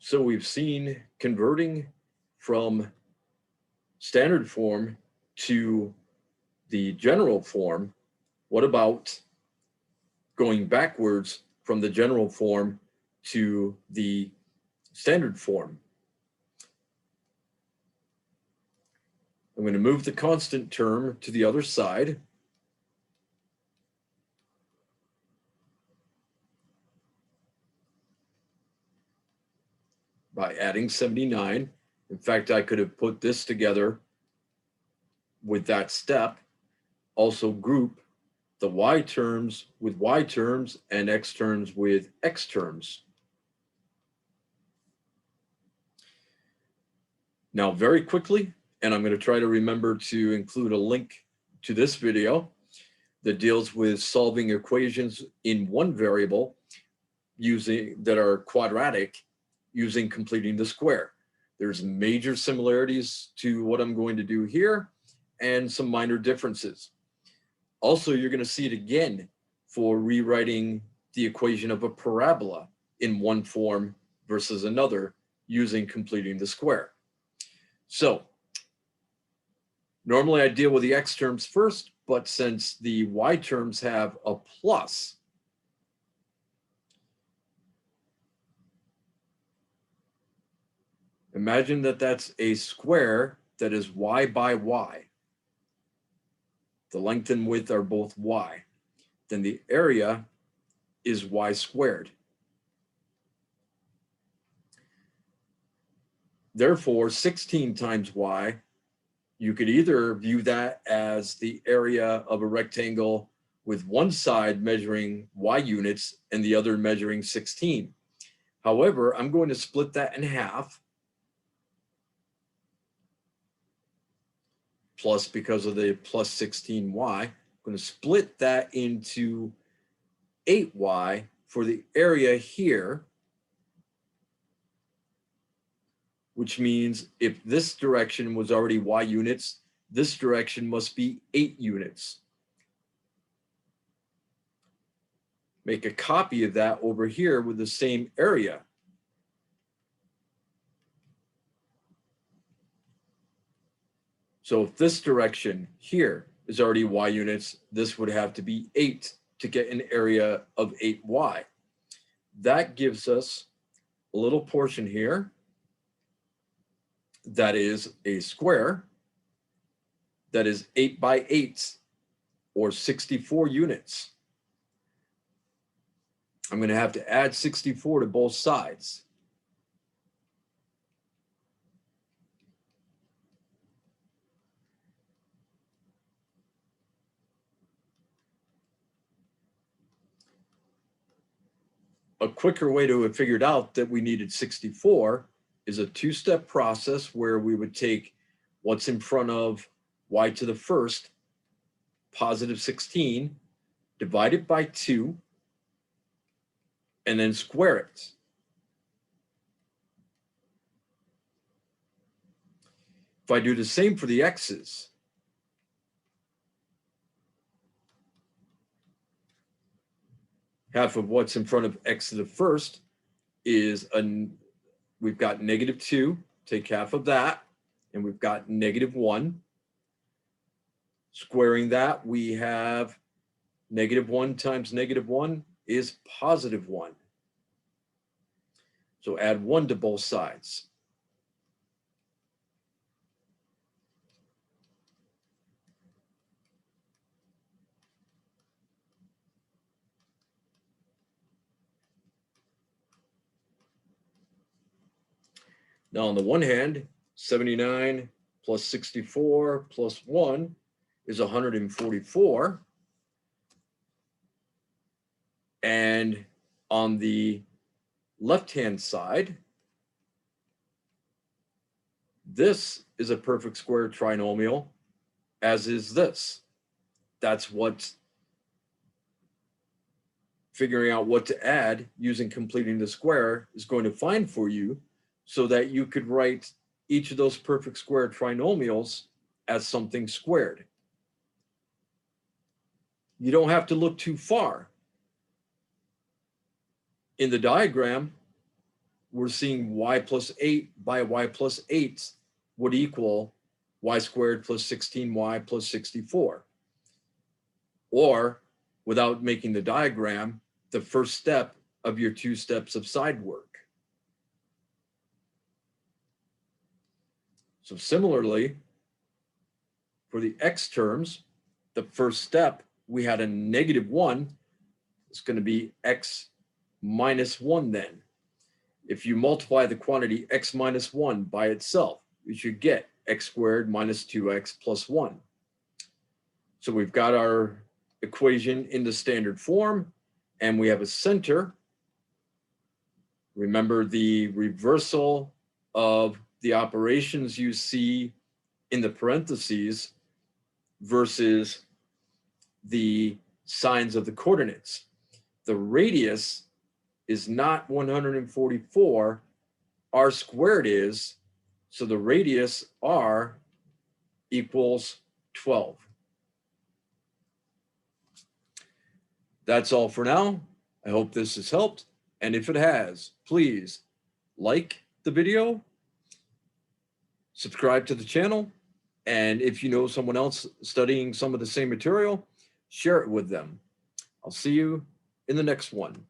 So we've seen converting from standard form to the general form. What about going backwards from the general form to the standard form? I'm going to move the constant term to the other side. By adding 79. In fact, I could have put this together with that step. Also group the y terms with y terms and x terms with x terms. Now, very quickly, and I'm going to try to remember to include a link to this video that deals with solving equations in one variable that are quadratic using completing the square. There's major similarities to what I'm going to do here and some minor differences. Also, you're going to see it again for rewriting the equation of a parabola in one form versus another using completing the square. So normally I deal with the x terms first, but since the y terms have a plus, imagine that that's a square that is y by y. The length and width are both y. Then the area is y squared. Therefore, 16 times y, you could either view that as the area of a rectangle with one side measuring y units and the other measuring 16. However, I'm going to split that in half. Plus, because of the plus 16y, I'm going to split that into 8y for the area here, which means if this direction was already y units, this direction must be 8 units. Make a copy of that over here with the same area. So if this direction here is already y units, this would have to be 8 to get an area of 8y. That gives us a little portion here that is a square that is 8 by 8 or 64 units. I'm going to have to add 64 to both sides. A quicker way to have figured out that we needed 64 is a two-step process where we would take what's in front of y to the first, positive 16, divide it by 2, and then square it. If I do the same for the x's, half of what's in front of x to the first is we've got -2, take half of that, and we've got -1. Squaring that, we have -1 times -1 is +1. So add 1 to both sides. Now, on the one hand, 79 plus 64 plus 1 is 144. And on the left-hand side, this is a perfect square trinomial, as is this. That's what figuring out what to add using completing the square is going to find for you, so that you could write each of those perfect square trinomials as something squared. You don't have to look too far. In the diagram, we're seeing y plus 8 by y plus 8 would equal y squared plus 16y plus 64. Or, without making the diagram, the first step of your 2 steps of side work. So similarly, for the x terms, the first step, we had a -1. It's going to be x minus 1 then. If you multiply the quantity x minus 1 by itself, you should get x squared minus 2x plus 1. So we've got our equation in the standard form, and we have a center. Remember the reversal of the operations you see in the parentheses versus the signs of the coordinates. The radius is not 144, r squared is, so the radius r equals 12. That's all for now. I hope this has helped, and if it has, please like the video, subscribe to the channel, and if you know someone else studying some of the same material, share it with them. I'll see you in the next one.